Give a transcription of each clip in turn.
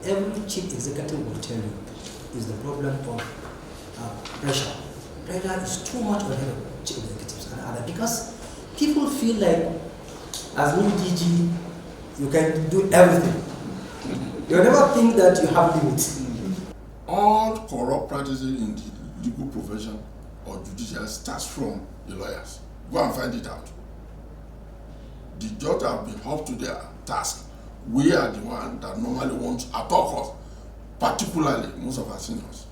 every chief executive will tell you is the problem of pressure. Pressure is too much on the chief executives and other, because people feel like as new DG you can do everything. You never think that you have limits. All corrupt practices in the legal profession or judiciary starts from the lawyers. Go and find it out. The judge have been up to their task. We are the one that normally want to attack us, particularly most of our seniors.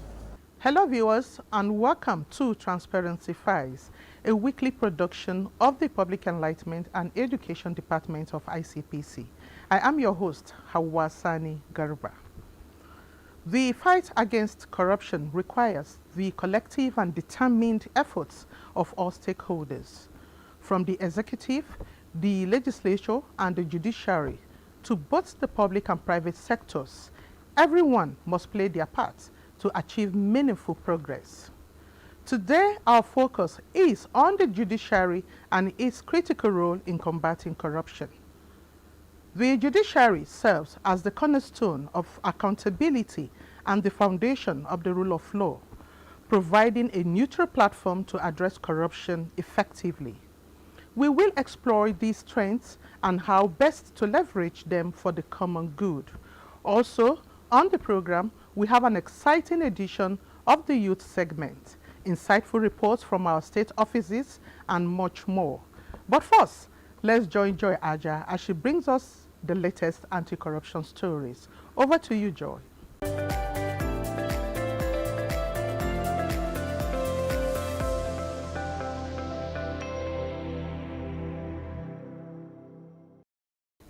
Hello viewers, and welcome to Transparency Files, a weekly production of the Public Enlightenment and Education Department of ICPC. I am your host, Hawa Sani Garba. The fight against corruption requires the collective and determined efforts of all stakeholders, from the executive, the legislature, and the judiciary, to both the public and private sectors. Everyone must play their part to achieve meaningful progress. Today, our focus is on the judiciary and its critical role in combating corruption. The judiciary serves as the cornerstone of accountability and the foundation of the rule of law, providing a neutral platform to address corruption effectively. We will explore these strengths and how best to leverage them for the common good. Also, on the program, we have an exciting edition of the youth segment, insightful reports from our state offices, and much more. But first, let's join Joy Aja as she brings us the latest anti-corruption stories. Over to you, Joy.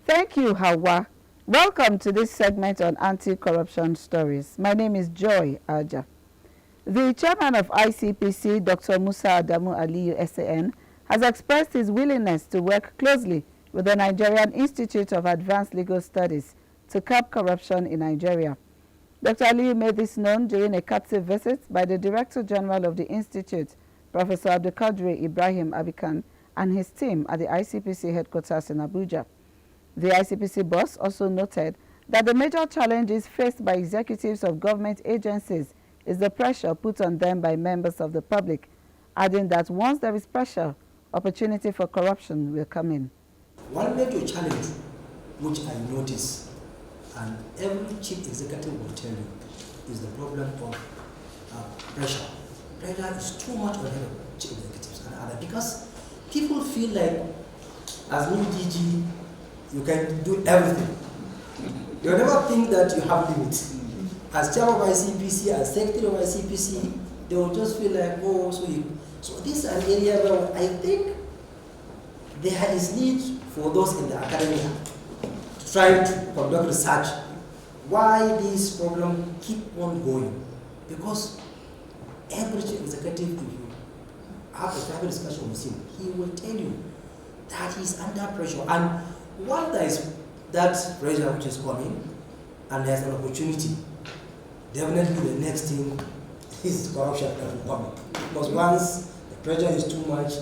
Thank you, Hawa. Welcome to this segment on anti-corruption stories. My name is Joy Aja. The chairman of ICPC, Dr. Musa Adamu Aliyu SAN, has expressed his willingness to work closely with the Nigerian Institute of Advanced Legal Studies to curb corruption in Nigeria. Dr. Aliyu made this known during a courtesy visit by the Director General of the Institute, Professor Abdulkadir Ibrahim Abikan, and his team at the ICPC headquarters in Abuja. The ICPC boss also noted that the major challenges faced by executives of government agencies is the pressure put on them by members of the public, adding that once there is pressure, opportunity for corruption will come in. One major challenge which I notice, and every chief executive will tell you, is the problem of pressure. Pressure is too much on the chief executives and other, because people feel like as new DG you can do everything. You never think that you have limits. As chairman of ICPC, as secretary of ICPC, they will just feel like, oh, so this is an area where I think there is need for those in the academia to try to conduct research. Why this problem keep on going? Because every chief executive, if you have a private discussion with him, he will tell you that he's under pressure. And while there is that pressure which is coming, and there's an opportunity, definitely the next thing is corruption that will come. Because once the pressure is too much,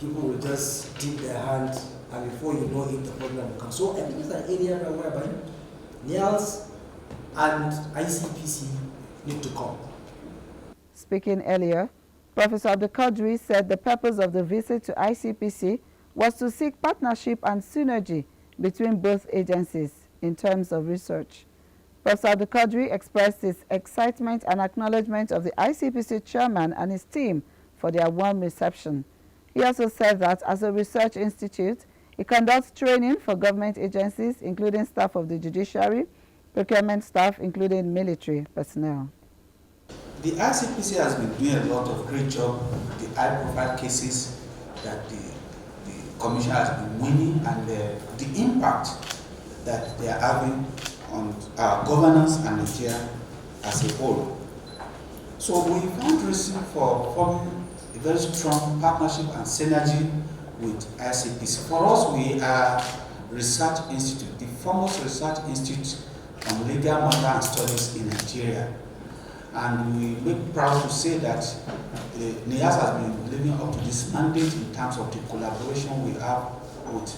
people will just dip their hand, and before you know it, the problem will come. So I think it's an area whereby NIALS and ICPC need to come. Speaking earlier, Professor Abdulkadir said the purpose of the visit to ICPC was to seek partnership and synergy between both agencies in terms of research. Professor Abdulkadir expressed his excitement and acknowledgement of the ICPC chairman and his team for their warm reception. He also said that as a research institute, it conducts training for government agencies, including staff of the judiciary, procurement staff, including military personnel. The ICPC has been doing a lot of great job, the high-profile cases that the Commission has been winning, and the impact that they are having on our governance and Nigeria as a whole. So we found reason for forming a very strong partnership and synergy with ICPC. For us, we are research institute, the foremost research institute on legal matter and studies in Nigeria. And we make proud to say that NIAS has been living up to this mandate in terms of the collaboration we have with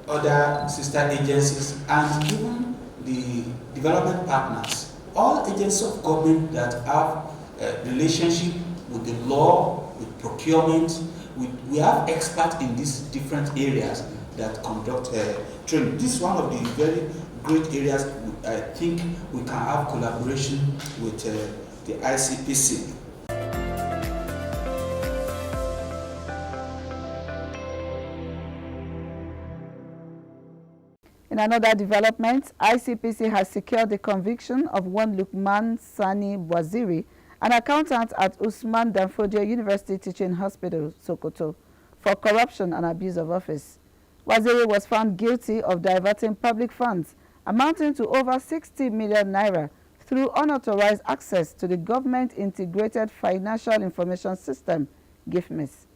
other sister agencies and even the development partners, all agencies of government that have a relationship with the law, with procurement. We have experts in these different areas that conduct training. This is one of the very great areas I think we can have collaboration with the ICPC. In another development, ICPC has secured the conviction of one Lukman Sani Waziri, an accountant at Usman Danfodio University Teaching Hospital, Sokoto, for corruption and abuse of office. Waziri was found guilty of diverting public funds amounting to over 60 million naira through unauthorized access to the Government Integrated Financial Information System, GIFMIS.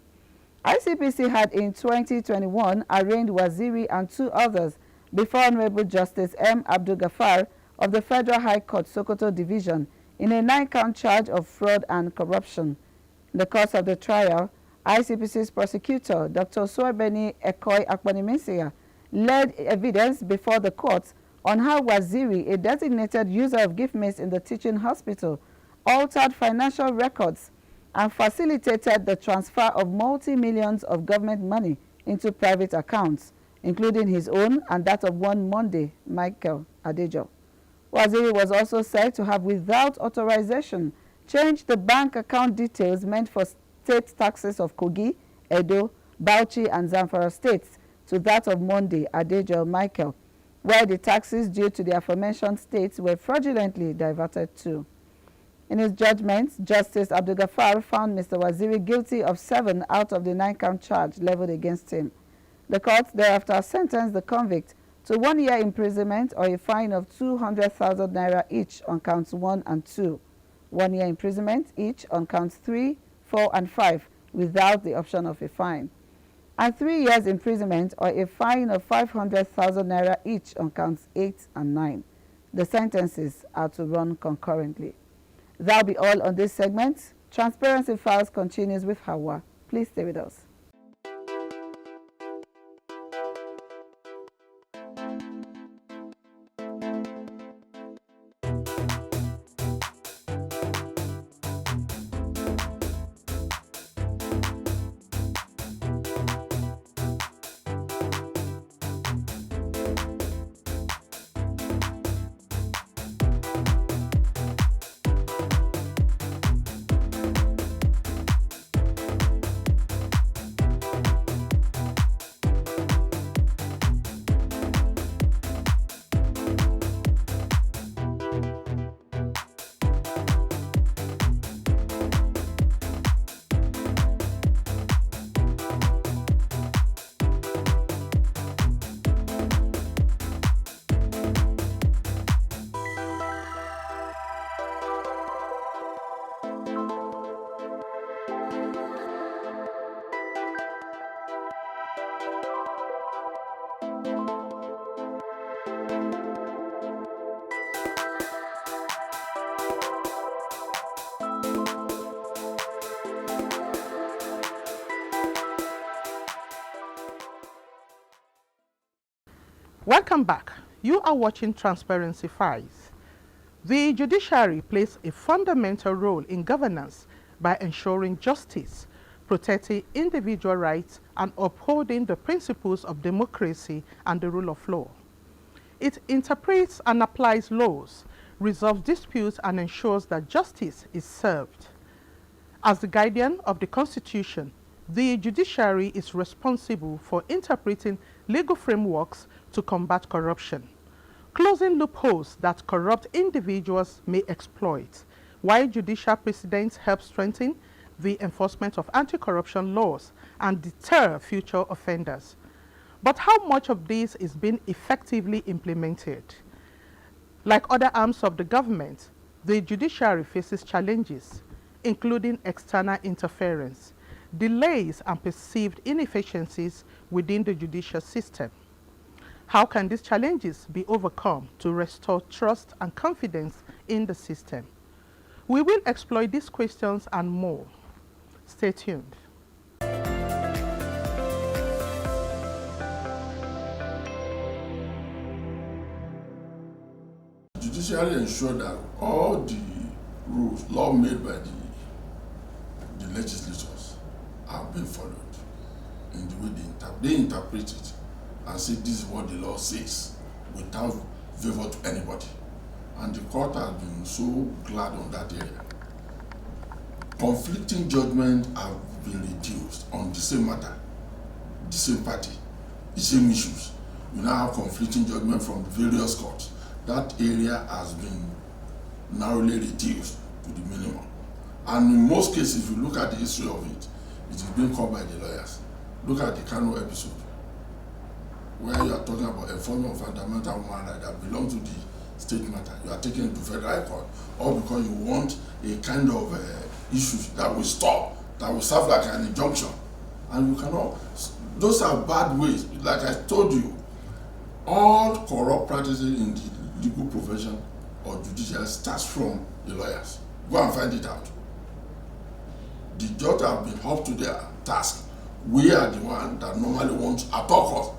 ICPC had in 2021 arraigned Waziri and two others before Honorable Justice M. Abdul Ghaffar of the Federal High Court, Sokoto Division, in a 9-count charge of fraud and corruption. In the course of the trial, ICPC's prosecutor, Dr. Soebeni Ekoi Akponimesia, led evidence before the court on how Waziri, a designated user of GIFMIS in the teaching hospital, altered financial records and facilitated the transfer of multi-millions of government money into private accounts, including his own and that of one Monday, Michael Adejo. Waziri was also said to have, without authorization, changed the bank account details meant for state taxes of Kogi, Edo, Bauchi, and Zamfara states to that of Monday, Adejo Michael, where the taxes due to the aforementioned states were fraudulently diverted to. In his judgment, Justice Abdul Ghaffar found Mr. Waziri guilty of 7 out of the 9-count charge leveled against him. The court thereafter sentenced the convict to 1 year imprisonment or a fine of 200,000 naira each on counts 1 and 2, 1 year imprisonment each on counts 3, 4, and 5 without the option of a fine, and 3 years imprisonment or a fine of 500,000 naira each on counts 8 and 9. The sentences are to run concurrently. That'll be all on this segment. Transparency Files continues with Hawa. Please stay with us. Welcome back. You are watching Transparency Files. The judiciary plays a fundamental role in governance by ensuring justice, protecting individual rights, and upholding the principles of democracy and the rule of law. It interprets and applies laws, resolves disputes, and ensures that justice is served. As the guardian of the Constitution, the judiciary is responsible for interpreting legal frameworks to combat corruption, closing loopholes that corrupt individuals may exploit, while judicial precedents help strengthen the enforcement of anti-corruption laws and deter future offenders. But how much of this is being effectively implemented? Like other arms of the government, the judiciary faces challenges, including external interference, delays, and perceived inefficiencies within the judicial system. How can these challenges be overcome to restore trust and confidence in the system? We will explore these questions and more. Stay tuned. judiciary ensure that all the rules, law made by the legislators are being followed in the way they interpret it and say this is what the law says without favor to anybody. And the court has been so glad on that area. Conflicting judgment have been reduced on the same matter, the same party, the same issues. You now have conflicting judgment from various courts. That area has been narrowly reduced to the minimum. And in most cases, if you look at the history of it, it is being called by the lawyers. Look at the Kano episode, where you are talking about enforcement of fundamental human rights that belong to the state matter. You are taking it to federal court, all because you want a kind of issues that will stop, that will serve like an injunction. And you cannot, those are bad ways. Like I told you, all corrupt practices in the legal profession or judiciary starts from the lawyers. Go and find it out. The judge have been up to their task. We are the one that normally want to at all costs,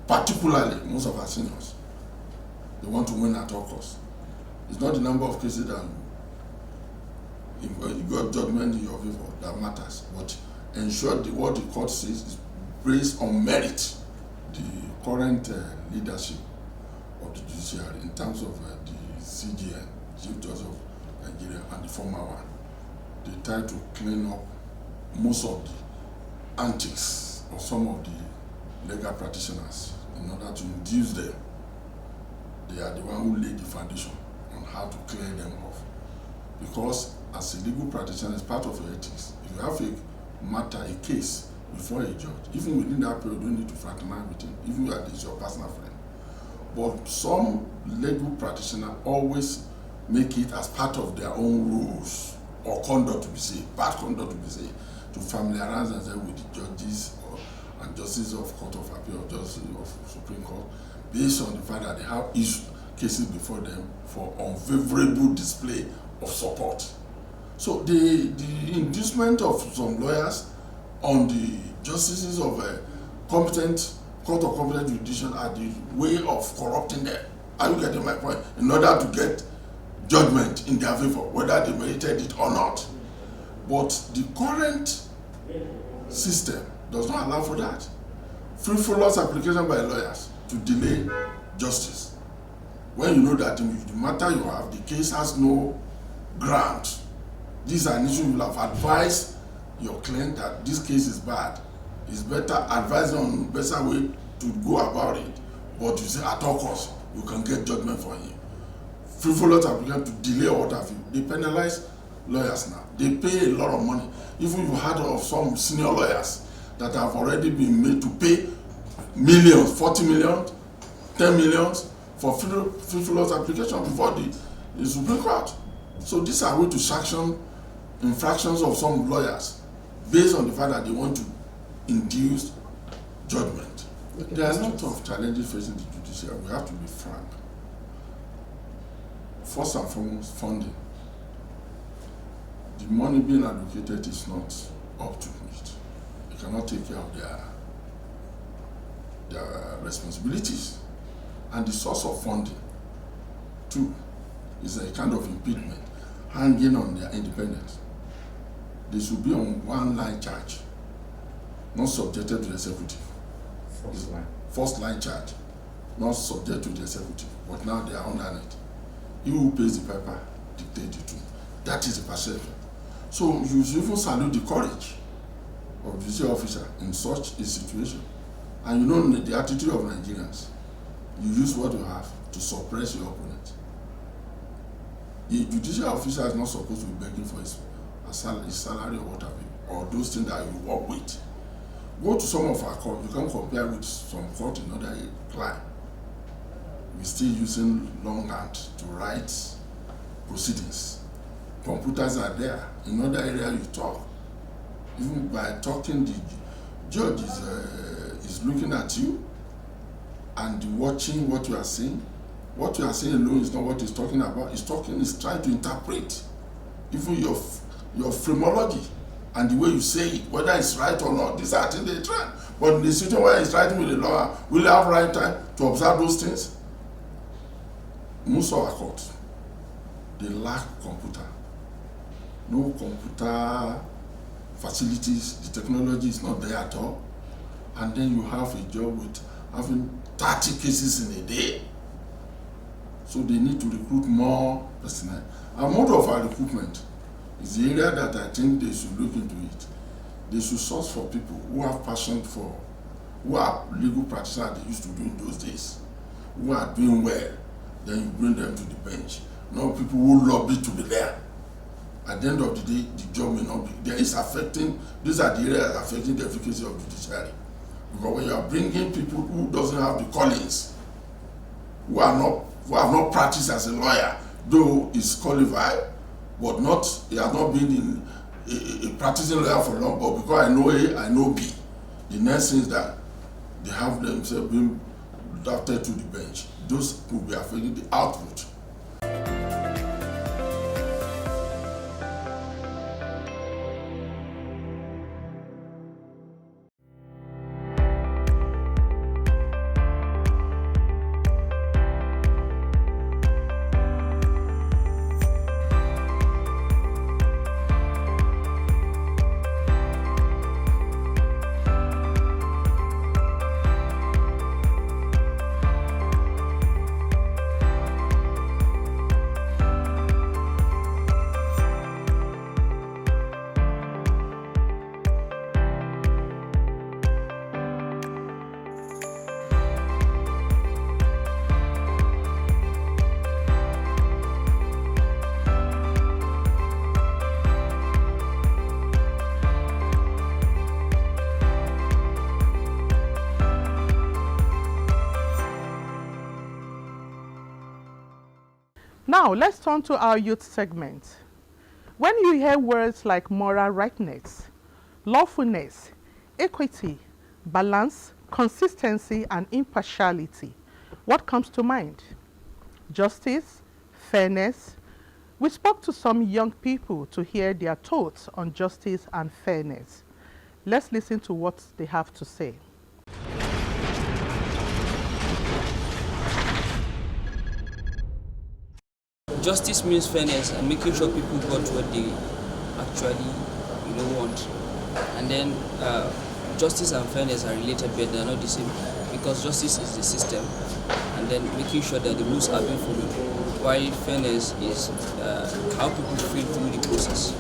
particularly most of our seniors. They want to win at all costs. It's not the number of cases that you got judgment in your favor that matters, but ensure what the court says is based on merit. The current leadership of the judiciary in terms of the CJN, Chief Justice of Nigeria, and the former one, they try to clean up most of the antics of some of the legal practitioners in order to induce them. They are the one who laid the foundation on how to clear them off. Because as a legal practitioner, it's part of your ethics. If you have a matter, a case before a judge, even within that period, you don't need to fraternize with him, even if he's your personal friend. But some legal practitioners always make it as part of their own rules or conduct to be said, bad conduct to be said, to familiarize themselves with the judges and justices of Court of Appeal, justices of Supreme Court, based on the fact that they have cases before them for unfavorable display of support. So the inducement of some lawyers on the justices of a competent court of competent jurisdiction are the way of corrupting them. Are you getting my point? In order to get judgment in their favor, whether they merited it or not. But the current system does not allow for that. Frivolous application by lawyers to delay justice. When you know that in the matter you have, the case has no ground. These are an issue you will have advised your client that this case is bad. It's better advise on a better way to go about it. But you say at all costs, you can get judgment for him. Frivolous application to delay or what have you. They penalize lawyers now. They pay a lot of money. Even if you heard of some senior lawyers that have already been made to pay millions, 40 million, 10 million for frivolous application before the Supreme Court. So these are ways to sanction infractions of some lawyers based on the fact that they want to induce judgment. Okay. There are a lot of challenges facing the judiciary. We have to be frank. First and foremost, funding. The money being allocated is not up to it. They cannot take care of their responsibilities. And the source of funding, too, is a kind of impediment hanging on their independence. They should be on one line charge, not subjected to the executive. First line charge, not subject to the executive, but now they are under it. He who pays the piper dictates the tune. That is the perception. So you should even salute the courage of the judicial officer in such a situation. And you know the attitude of Nigerians. You use what you have to suppress your opponent. The judicial officer is not supposed to be begging for his salary or whatever, or those things that you work with. Go to some of our courts. You can compare with some court in other clime. We're still using longhand to write proceedings. Computers are there. In other areas you talk. Even by talking, the judge is looking at you and watching what you are saying. What you are saying alone is not what he's talking about. He's trying to interpret even your phraseology and the way you say it, whether it's right or not. These are things they try. But in the situation where he's writing with the lawyer, will you have right time to observe those things? Most of our courts, they lack computer. No computer facilities, the technology is not there at all. And then you have a job with having 30 cases in a day. So they need to recruit more personnel. And mode of our recruitment is the area that I think they should look into it. They should source for people who have passion for, who are legal practitioners they used to do in those days, who are doing well, then you bring them to the bench. Not people who lobby to be there. At the end of the day, the job may not be there. It's affecting, these are the areas affecting the efficacy of judiciary. Because when you are bringing people who doesn't have the callings, who have not practiced as a lawyer, though is qualified, but he has not been in a practicing lawyer for long, but because I know A, I know B, the next thing is that they have themselves being drafted to the bench. Those will be affecting the output. Now, let's turn to our youth segment. When you hear words like moral rightness, lawfulness, equity, balance, consistency, and impartiality, what comes to mind? Justice, fairness. We spoke to some young people to hear their thoughts on justice and fairness. Let's listen to what they have to say. Justice means fairness and making sure people got what they actually want. And then justice and fairness are related, but they're not the same, because justice is the system, and then making sure that the rules are being followed, while fairness is how people feel through the process.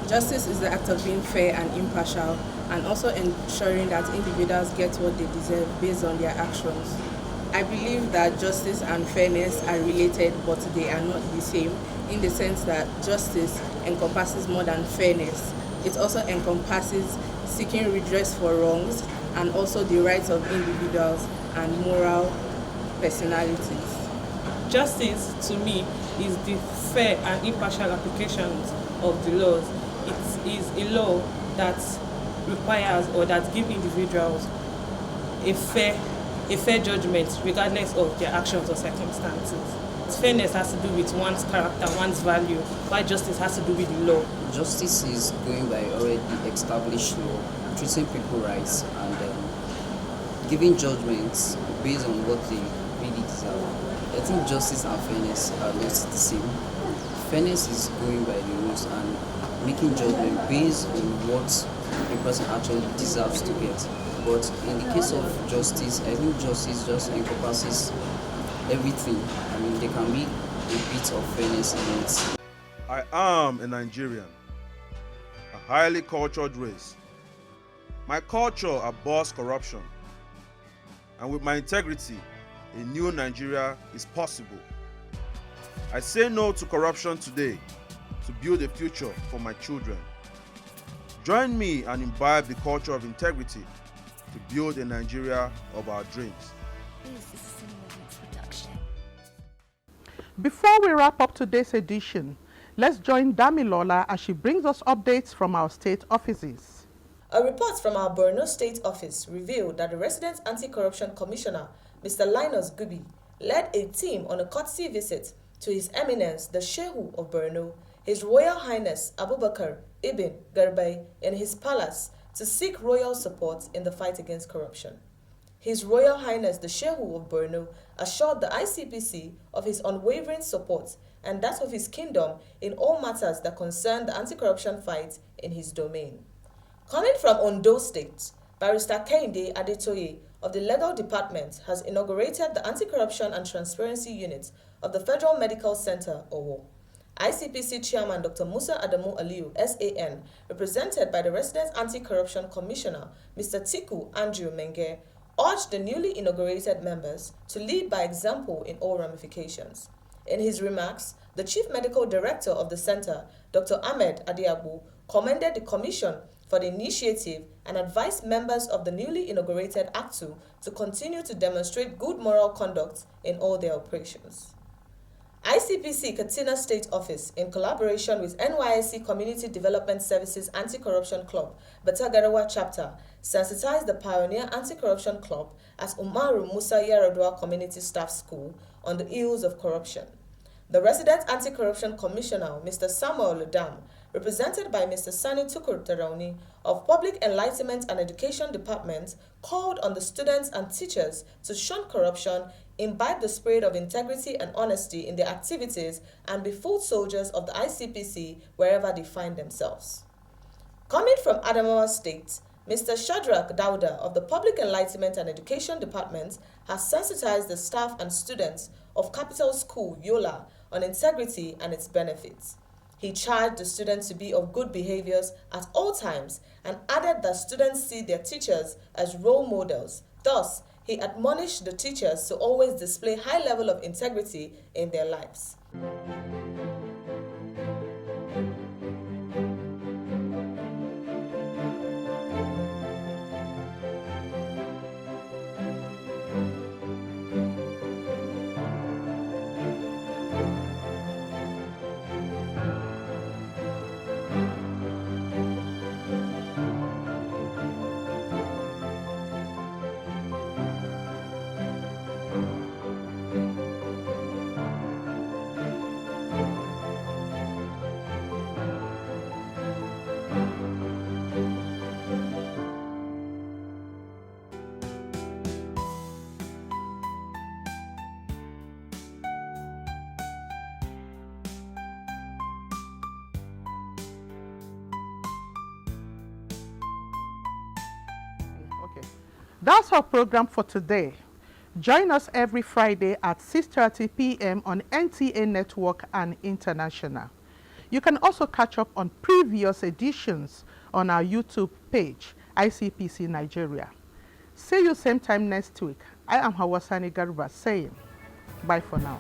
Justice is the act of being fair and impartial, and also ensuring that individuals get what they deserve based on their actions. I believe that justice and fairness are related, but they are not the same, in the sense that justice encompasses more than fairness. It also encompasses seeking redress for wrongs, and also the rights of individuals and moral personalities. Justice, to me, is the fair and impartial applications of the laws. It is a law that requires or that gives individuals a fair judgment regardless of their actions or circumstances. Fairness has to do with one's character, one's value, while justice has to do with the law. Justice is going by already established law, treating people rights and giving judgments based on what they really deserve. I think justice and fairness are not the same. Fairness is going by the rules and making judgment based on what the person actually deserves to get. But in the case of justice, I think justice just encompasses everything. I mean, there can be a bit of fairness in it. I am a Nigerian, a highly cultured race. My culture abhors corruption, and with my integrity, a new Nigeria is possible. I say no to corruption today to build a future for my children. Join me and imbibe the culture of integrity to build a Nigeria of our dreams. Before we wrap up today's edition, let's join Damilola as she brings us updates from our state offices. A report from our Borno State Office revealed that the Resident Anti-Corruption Commissioner, Mr. Linus Gubi, led a team on a courtesy visit to His Eminence, the Shehu of Borno, His Royal Highness Abubakar Ibn Garbay, in his palace to seek royal support in the fight against corruption. His Royal Highness the Shehu of Borno assured the ICPC of his unwavering support and that of his kingdom in all matters that concern the anti-corruption fight in his domain. Coming from Ondo State, Barrister Kehinde Adetoye of the Legal Department has inaugurated the Anti-Corruption and Transparency Unit of the Federal Medical Center, Owo. ICPC Chairman Dr. Musa Adamu Aliyu, SAN, represented by the Resident Anti-Corruption Commissioner, Mr. Tiku Andrew Menge, urged the newly inaugurated members to lead by example in all ramifications. In his remarks, the Chief Medical Director of the Center, Dr. Ahmed Adiabu, commended the Commission for the initiative and advised members of the newly inaugurated ACTU to continue to demonstrate good moral conduct in all their operations. ICPC Katsina State Office, in collaboration with NYSC Community Development Services Anti-Corruption Club, Batagarawa Chapter, sensitized the Pioneer Anti-Corruption Club at Umaru Musa Yaradua Community Staff School on the ills of corruption. The Resident Anti-Corruption Commissioner, Mr. Samuel Ledam, represented by Mr. Sani Tukur Tarauni of Public Enlightenment and Education Department, called on the students and teachers to shun corruption, imbibe the spirit of integrity and honesty in their activities, and be full soldiers of the ICPC wherever they find themselves. Coming from Adamawa State, Mr. Shadrach Dauda of the Public Enlightenment and Education Department has sensitized the staff and students of Capital School, Yola, on integrity and its benefits. He charged the students to be of good behaviors at all times and added that students see their teachers as role models. Thus, he admonished the teachers to always display high level of integrity in their lives. That's our program for today. Join us every Friday at 6:30 p.m. on NTA Network and International. You can also catch up on previous editions on our YouTube page, ICPC Nigeria. See you same time next week. I am Hawasani Garba saying bye for now.